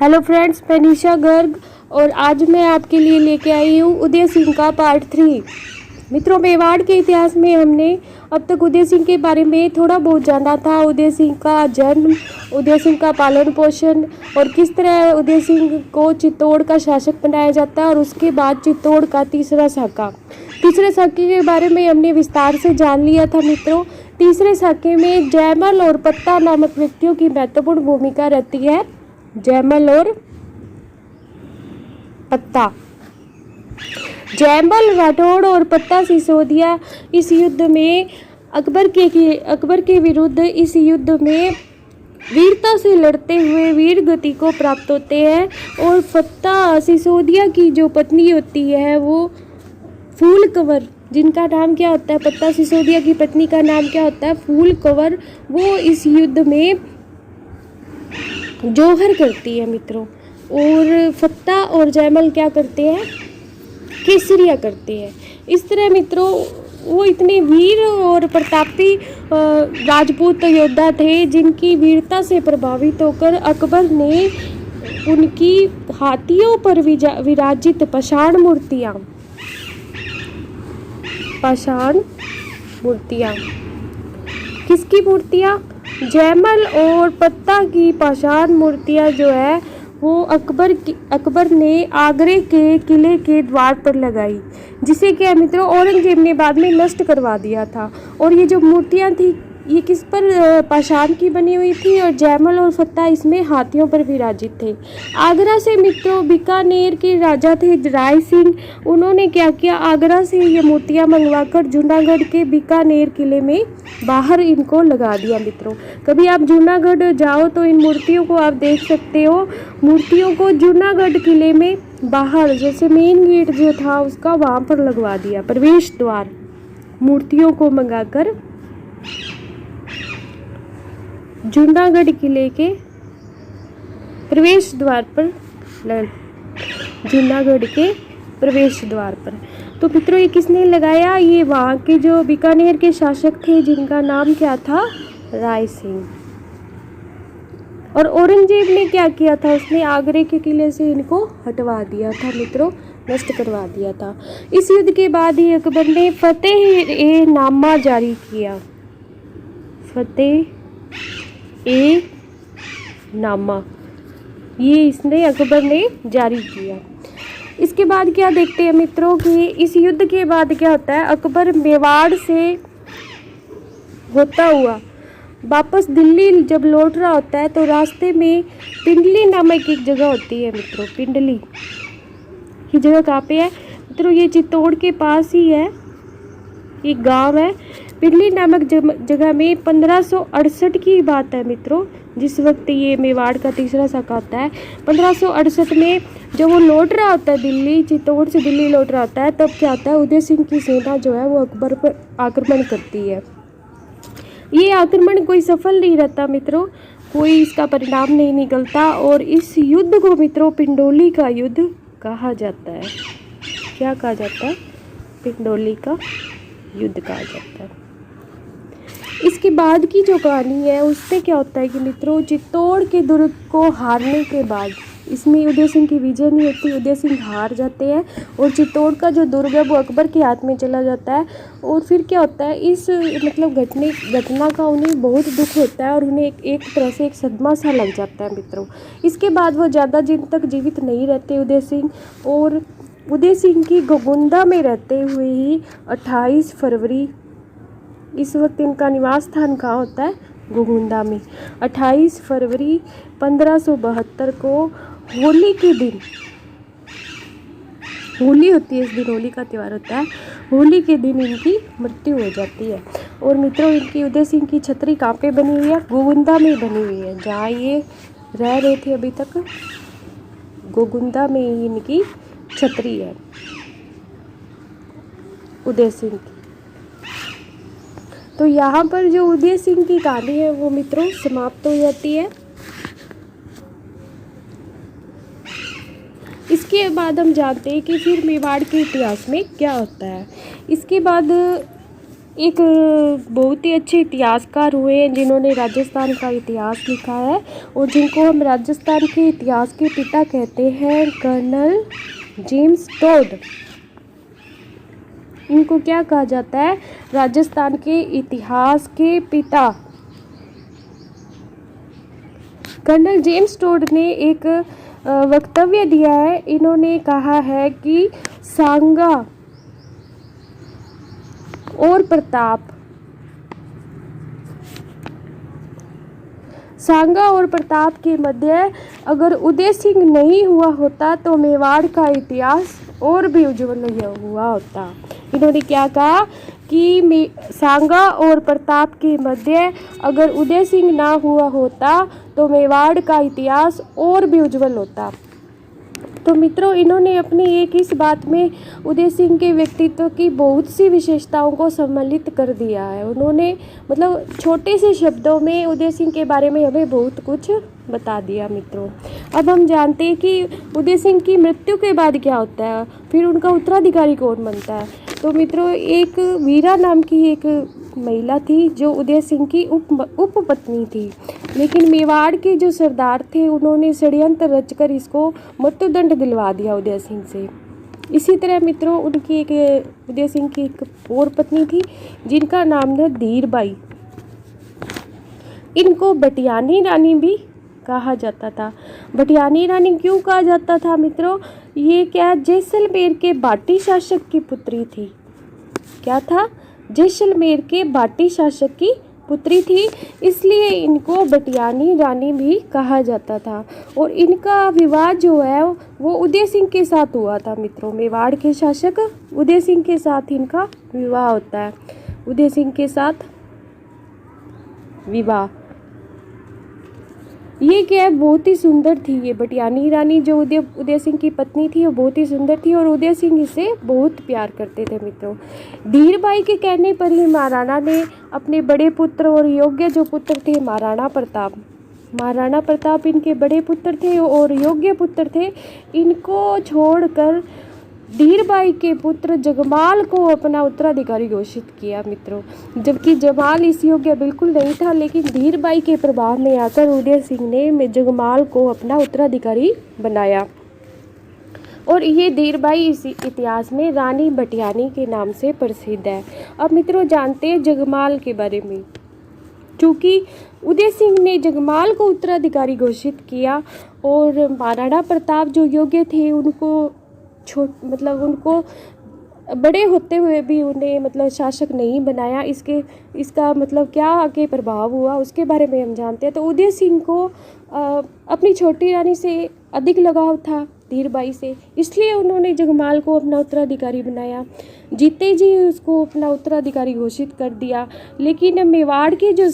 Hello friends, मैं निशा गर्ग और आज मैं आपके लिए लेके आई हूँ उदय सिंह का पार्ट 3। मित्रों, मेवाड़ के इतिहास में हमने अब तक उदय सिंह के बारे में थोड़ा बहुत जाना था। उदय सिंह का जन्म, उदय सिंह का पालन पोषण और किस तरह उदय सिंह को चित्तौड़ का शासक बनाया जाता है, और उसके बाद चित्तौड़ का तीसरे साके के बारे में हमने विस्तार से जान लिया था। मित्रों, तीसरे साके में जयमल और पत्ता नामक व्यक्तियों की महत्वपूर्ण भूमिका रहती है। जयमल और पत्ता, जयमल राठौड़ और पत्ता सिसोदिया इस युद्ध में अकबर के विरुद्ध इस युद्ध में वीरता से लड़ते हुए वीर गति को प्राप्त होते हैं। और पत्ता सिसोदिया की जो पत्नी होती है वो फूल कंवर, जिनका नाम क्या होता है, पत्ता सिसोदिया की पत्नी का नाम क्या होता है, फूल कंवर, वो इस युद्ध में जौहर करती है। मित्रों, और पत्ता और जयमल क्या करते हैं, केसरिया करते हैं। इस तरह मित्रों वो इतने वीर और प्रतापी राजपूत योद्धा थे जिनकी वीरता से प्रभावित होकर अकबर ने उनकी हाथियों पर विराजित पाषाण मूर्तियाँ किसकी मूर्तियाँ, जयमल और पत्ता की पाषाण मूर्तियाँ जो है वो अकबर ने आगरे के किले के द्वार पर लगाई, जिसे क्या मित्रों औरंगजेब ने बाद में नष्ट करवा दिया था। और ये जो मूर्तियाँ थी ये किस पर, पाषाण की बनी हुई थी, और जयमल और पत्ता इसमें हाथियों पर विराजित थे। आगरा से मित्रों बीकानेर के राजा थे राय सिंह, उन्होंने क्या किया, आगरा से ये मूर्तियाँ मंगवाकर जूनागढ़ के बीकानेर किले में बाहर इनको लगा दिया। मित्रों, कभी आप जूनागढ़ जाओ तो इन मूर्तियों को आप देख सकते हो। मूर्तियों को जूनागढ़ किले में बाहर, जैसे मेन गेट जो था उसका, वहाँ पर लगवा दिया। प्रवेश द्वार मूर्तियों को मंगाकर जूनागढ़ किले के प्रवेश द्वार पर, जूनागढ़ के प्रवेश द्वार पर। तो मित्रों ये किसने लगाया, ये वहाँ के जो बीकानेर के शासक थे जिनका नाम क्या था, राय सिंह। और औरंगजेब ने क्या किया था, उसने आगरे के किले से इनको हटवा दिया था। मित्रों, नष्ट करवा दिया था। इस युद्ध के बाद ही अकबर ने फतेह-ए-नामा जारी किया। फतेह-ए-नामा ये इसने अकबर ने जारी किया। इसके बाद क्या देखते हैं मित्रों कि इस युद्ध के बाद क्या होता है, अकबर मेवाड़ से होता हुआ वापस दिल्ली जब लौट रहा होता है तो रास्ते में पिंडली नामक एक जगह होती है। मित्रों, पिंडली ये जगह कहाँ पे है मित्रों, ये चित्तौड़ के पास ही है, एक गांव है। पिंडली नामक जगह में 1568 की बात है मित्रों, जिस वक्त ये मेवाड़ का तीसरा साका होता है। 1568 में जब वो लौट रहा होता है दिल्ली, चित्तौड़ से दिल्ली लौट रहा होता है, तब क्या होता है, उदय सिंह की सेना जो है वो अकबर पर आक्रमण करती है। ये आक्रमण कोई सफल नहीं रहता मित्रों, कोई इसका परिणाम नहीं निकलता, और इस युद्ध को मित्रों पिंडोली का युद्ध कहा जाता है। क्या कहा जाता है, पिंडोली का युद्ध कहा जाता है। इसके बाद की जो कहानी है उससे क्या होता है कि मित्रों चित्तौड़ के दुर्ग को हारने के बाद, इसमें उदय सिंह की विजय नहीं होती, उदय सिंह हार जाते हैं और चित्तौड़ का जो दुर्ग है वो अकबर के हाथ में चला जाता है। और फिर क्या होता है, इस मतलब घटना का उन्हें बहुत दुख होता है और उन्हें एक तरह से एक सदमा सा लग जाता है। मित्रों, इसके बाद वो ज़्यादा दिन तक जीवित नहीं रहते उदय सिंह, और उदय सिंह की गोगुंदा में रहते हुए ही 28 फरवरी, इस वक्त इनका निवास स्थान कहाँ होता है, गोगुंदा में। 28 फरवरी 1572 को होली के दिन, होली होती है, इस दिन होली का त्यौहार होता है, होली के दिन इनकी मृत्यु हो जाती है। और मित्रों इनकी उदय सिंह की छतरी कहाँ पे बनी हुई है, गोगुंदा में बनी हुई है, जहाँ ये रह रहे थे अभी तक, गोगुंदा में ही इनकी छतरी है उदय सिंह की। तो यहाँ पर जो उदय सिंह की कहानी है वो मित्रों समाप्त हो जाती है। इसके बाद हम जानते हैं कि फिर मेवाड़ के इतिहास में क्या होता है। इसके बाद एक बहुत ही अच्छे इतिहासकार हुए हैं जिन्होंने राजस्थान का इतिहास लिखा है और जिनको हम राजस्थान के इतिहास के पिता कहते हैं, कर्नल जेम्स टोड। इनको क्या कहा जाता है? राजस्थान के इतिहास के पिता। कर्नल जेम्स टोड ने एक वक्तव्य दिया है। इन्होंने कहा है कि सांगा और प्रताप, सांगा और प्रताप के मध्य अगर उदय सिंह नहीं हुआ होता तो मेवाड़ का इतिहास और भी उज्जवल हुआ होता। इन्होंने क्या कहा कि सांगा और प्रताप के मध्य अगर उदय सिंह ना हुआ होता तो मेवाड़ का इतिहास और भी उज्जवल होता। तो मित्रों, इन्होंने अपनी एक इस बात में उदय सिंह के व्यक्तित्व की बहुत सी विशेषताओं को सम्मिलित कर दिया है। उन्होंने मतलब छोटे से शब्दों में उदय सिंह के बारे में हमें बहुत कुछ बता दिया। मित्रों, अब हम जानते हैं कि उदय सिंह की मृत्यु के बाद क्या होता है, फिर उनका उत्तराधिकारी कौन बनता है। तो मित्रों, एक वीरा नाम की एक महिला थी जो उदय सिंह की उप पत्नी थी, लेकिन मेवाड़ के जो सरदार थे उन्होंने षड्यंत्र रचकर इसको मृत्युदंड दिलवा दिया उदय सिंह से। इसी तरह मित्रों, उनकी एक उदय सिंह की एक और पत्नी थी जिनका नाम था धीरबाई। इनको बटियानी रानी भी कहा जाता था। बटियानी रानी क्यों कहा जाता था मित्रों? ये क्या जैसलमेर के बाटी शासक की पुत्री थी। क्या था? जैसलमेर के बाटी शासक की पुत्री थी, इसलिए इनको बटियानी रानी भी कहा जाता था। और इनका विवाह जो है वो उदय सिंह के साथ हुआ था। मित्रों, मेवाड़ के शासक उदय सिंह के साथ इनका विवाह होता है। उदय सिंह के साथ विवाह, ये क्या है, बहुत ही सुंदर थी। ये बटियानी रानी जो उदय सिंह की पत्नी थी वो बहुत ही सुंदर थी और उदय सिंह इसे बहुत प्यार करते थे। मित्रों, धीरबाई के कहने पर ही महाराणा ने अपने बड़े पुत्र और योग्य जो पुत्र थे महाराणा प्रताप इनके बड़े पुत्र थे और योग्य पुत्र थे, इनको छोड़कर धीरबाई के पुत्र जगमाल को अपना उत्तराधिकारी घोषित किया। मित्रों, जबकि जमाल इस योग्य बिल्कुल नहीं था, लेकिन धीरबाई के प्रभाव में आकर उदय सिंह ने जगमाल को अपना उत्तराधिकारी बनाया। और ये धीरबाई इस इतिहास में रानी बटियानी के नाम से प्रसिद्ध है। अब मित्रों, जानते हैं जगमाल के बारे में। क्योंकि उदय सिंह ने जगमाल को उत्तराधिकारी घोषित किया और महाराणा प्रताप जो योग्य थे उनको उनको बड़े होते हुए भी उन्हें शासक नहीं बनाया। इसका क्या आगे प्रभाव हुआ उसके बारे में हम जानते हैं। तो उदय सिंह को अपनी छोटी रानी से अधिक लगाव था धीरबाई से, इसलिए उन्होंने जगमाल को अपना उत्तराधिकारी बनाया। जीते जी उसको अपना उत्तराधिकारी घोषित कर दिया। लेकिन मेवाड़ी जो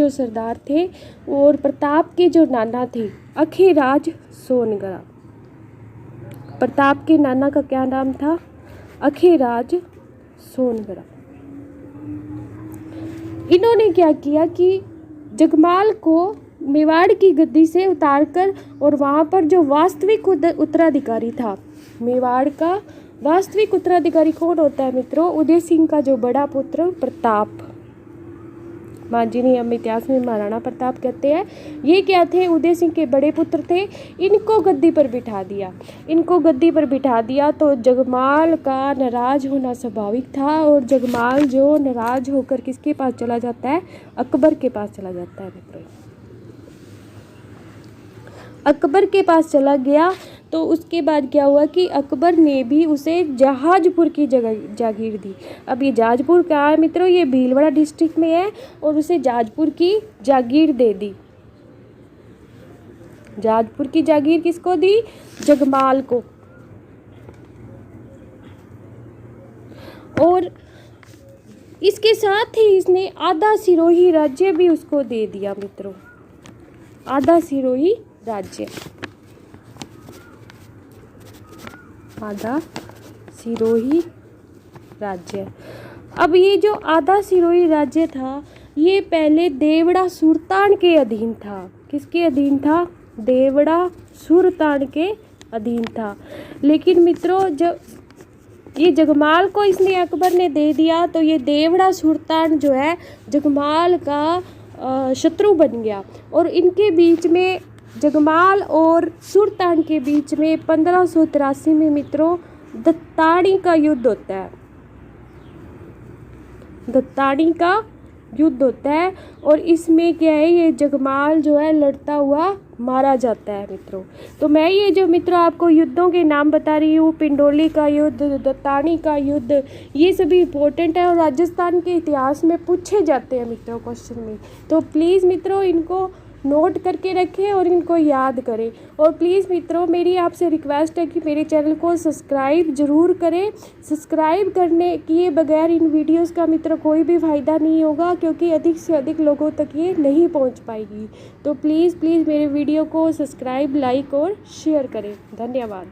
सरदार थे और प्रताप के जो नाना थे अखेराज सोनगढ़ा, प्रताप के नाना का क्या नाम था? अखेराज सोनगढ़ा। इन्होंने क्या किया कि जगमाल को मेवाड़ की गद्दी से उतारकर और वहाँ पर जो वास्तविक उत्तराधिकारी था, मेवाड़ का वास्तविक उत्तराधिकारी कौन होता है मित्रों? उदय सिंह का जो बड़ा पुत्र प्रताप, जिन्हें हम इतिहास में महाराणा प्रताप कहते हैं, ये क्या थे? उदय सिंह के बड़े पुत्र थे। इनको गद्दी पर बिठा दिया तो जगमाल का नाराज होना स्वाभाविक था और जगमाल जो नाराज होकर किसके पास चला जाता है? अकबर के पास चला जाता है। मित्रों, अकबर के पास चला गया तो उसके बाद क्या हुआ कि अकबर ने भी उसे जहाजपुर की जागीर दी। अब ये जहाजपुर कहाँ है मित्रों? ये भीलवाड़ा डिस्ट्रिक्ट में है और उसे जहाजपुर की जागीर दे दी। जहाजपुर की जागीर किसको दी? जगमाल को। और इसके साथ ही इसने आधा सिरोही राज्य भी उसको दे दिया। मित्रों, आधा सिरोही राज्य, आधा सिरोही राज्य। अब ये जो आधा सिरोही राज्य था ये पहले देवड़ा सुल्तान के अधीन था। किसके अधीन था? देवड़ा सुल्तान के अधीन था। लेकिन मित्रों, जब ये जगमाल को इसने अकबर ने दे दिया, तो ये देवड़ा सुल्तान जो है जगमाल का शत्रु बन गया। और इनके बीच में, जगमाल और सुल्तान के बीच में 1583 में मित्रों दत्तानी का युद्ध होता है। दत्तानी का युद्ध होता है और इसमें क्या है, ये जगमाल जो है लड़ता हुआ मारा जाता है मित्रों। तो मैं ये जो मित्रों आपको युद्धों के नाम बता रही हूँ, पिंडोली का युद्ध, दत्तानी का युद्ध, ये सभी इम्पोर्टेंट है और राजस्थान के इतिहास में पूछे जाते हैं मित्रों क्वेश्चन में। तो प्लीज़ मित्रों इनको नोट करके रखें और इनको याद करें। और प्लीज़ मित्रों मेरी आपसे रिक्वेस्ट है कि मेरे चैनल को सब्सक्राइब ज़रूर करें। सब्सक्राइब करने किए बगैर इन वीडियोस का मित्रों कोई भी फ़ायदा नहीं होगा, क्योंकि अधिक से अधिक लोगों तक ये नहीं पहुंच पाएगी। तो प्लीज़ मेरे वीडियो को सब्सक्राइब, लाइक और शेयर करें। धन्यवाद।